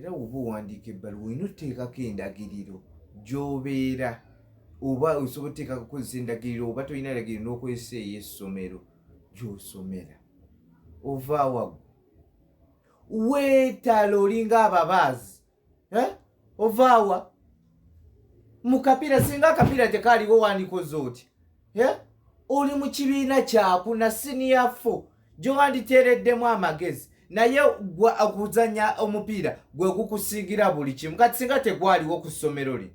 era oba owandiika ebbaluwa olina oteekako endagiriro gy'obeera oba osobola oteekako kukozesa endagiriro oba tolina ndagiriro n'okozesa ey'essomero gy'osomera. Ovaawa weetala olinga ababaazi ovaawa mu kapiira singa akapiira tekaaliwo wandikoze oti oli mu kibiina kyakuna siniya 4 gy'owanditeereddemu amagezi naye okuzanya omupiira gwe gukusiigira buli kimu kati singa tegwaliwo ku ssomero lino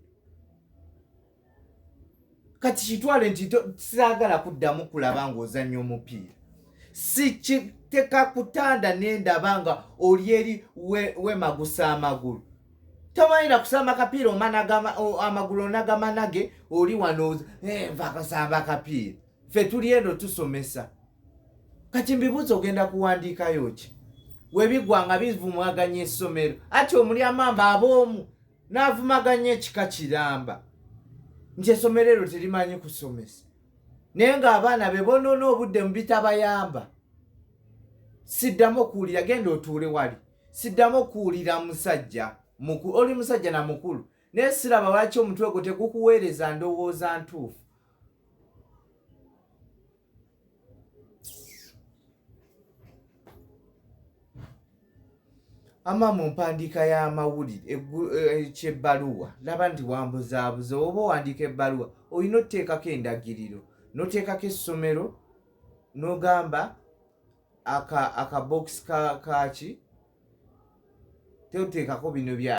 kati kitwale nti saagala kuddamu kulaba ng'ozanya omupiira tekakutanda n'endaba nga oli eri wemagusa amagulu tomanira kusamba kapiira amagulu onagamanage oli wano nva kasamba kapiira ffe tuli eno tusomesa kati mbibuuza ogenda kuwandiikayo ki webigwanga bivumaganya essomero ati omuli amamba ab'omu n'avumaganya ekika kiramba nti essomero eryo terimanyi kusomesa naye ng'abaana be bonoona obudde mu bitabayamba. Siddamu okuwulira genda otuule wali siddamu okuwulira musajja oli musajja na mukulu naye siraba lwaki omutwe gwo tegukuweereza ndowooza ntuufu. Ama mu mpandiika y'amawulire ekyebbaluwa laba nti wambuzaabuza oba owandiika ebbaluwa olina oteekako endagiriro n'oteekako essomero n'ogamba akabokisi kaki teoteekako bino bya